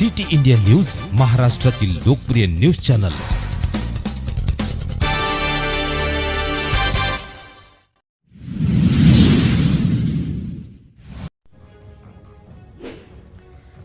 City India news, महाराष्ट्रातील लोकप्रिय news channel.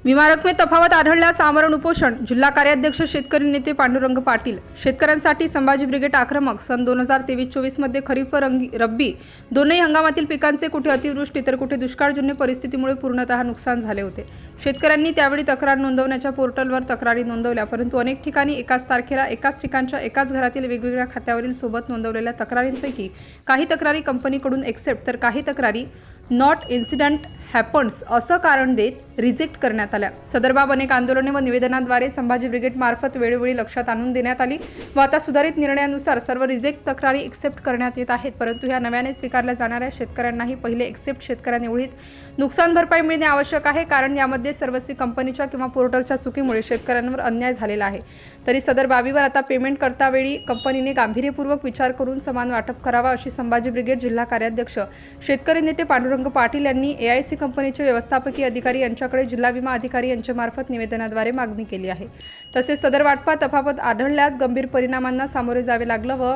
विमा रकमेत तफावत आढळल्यास आमरण उपोषण। जिल्हा कार्याध्यक्ष शेतकरी नेते पांडुरंग पाटील। शेतकऱ्यांसाठी संभाजी ब्रिगेड आक्रमक। सन 2023-24 मध्ये खरीप व रब्बी दोन्ही हंगामातील पिकांचे कुठे अतिवृष्टी तर कुठे दुष्काळजन्य परिस्थितीमुळे पूर्णतः नुकसान झाले होते। शेतकऱ्यांनी त्यावेळी तक्रार नोंदवण्याच्या पोर्टलवर तक्रारी नोंदवल्या, परंतु अनेक ठिकाणी एकाच तारखेला एकाच ठिकाणच्या एकाच घरातील वेगवेगळ्या खात्यावरील सोबत नोंदवलेल्या तक्रारींपैकी काही तक्रारी कंपनीकडून एक्सेप्ट तर काही तक्रारी नॉट इन्सिडेंट हॅपन्स असं कारण देत रिजेक्ट करण्यात आल्या। सदर बाब अनेक आंदोलने व निवेदनाद्वारे संभाजी ब्रिगेड मार्फत वेळोवेळी लक्षात आणून देण्यात आली व आता सुधारित निर्णयानुसार सर्व रिजेक्ट तक्रारी एक्सेप्ट करण्यात येत आहेत। परंतु ह्या नव्याने स्वीकारल्या जाणाऱ्या शेतकऱ्यांनाही पहिले एक्सेप्ट शेतकऱ्यांएवढीच नुकसान भरपाई मिळणे आवश्यक आहे, कारण यामध्ये सर्वस्वी कंपनीच्या किंवा पोर्टलच्या चुकीमुळे शेतकऱ्यांवर अन्याय झालेला आहे। तरी सदर बाबीवर आता पेमेंट करता वेळी कंपनीने गांभीर्यपूर्वक विचार करून समान वाटप करावा, अशी संभाजी ब्रिगेड जिल्हा कार्याध्यक्ष शेतकरी नेते पांडुरंग पाटील यांनी AIC कंपनीचे व्यवस्थापकीय अधिकारी यांच्याकडे जिल्हा विमा अधिकारी यांच्या मार्फत निवेदनाद्वारे मागणी केली आहे। तसेच सदर वाटपात तफावत आढळल्यास गंभीर परिणामांना सामोरे जावे लागलं व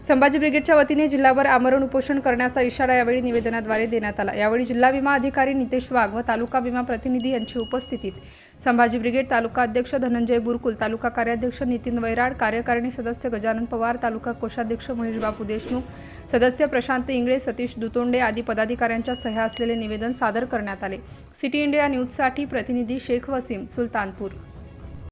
संभाजी ब्रिगेडच्या वतीने जिल्हाभर आमरण उपोषण करण्याचा इशारा यावेळी निवेदनाद्वारे देण्यात आला। यावेळी जिल्हा विमा अधिकारी नितेश वाघ व तालुका विमा प्रतिनिधी यांची उपस्थितीत संभाजी ब्रिगेड तालुका अध्यक्ष धनंजय बुरकुल, तालुका कार्याध्यक्ष नितीन वैराड, कार्यकारिणी सदस्य गजानन पवार, तालुका कोषाध्यक्ष महेश बापू देशमुख, सदस्य प्रशांत इंगळे, सतीश दुतोंडे आदी पदाधिकाऱ्यांच्या सह्या असलेले निवेदन सादर करण्यात आले। सिटी इंडिया न्यूजसाठी प्रतिनिधी शेख वसीम, सुलतानपूर।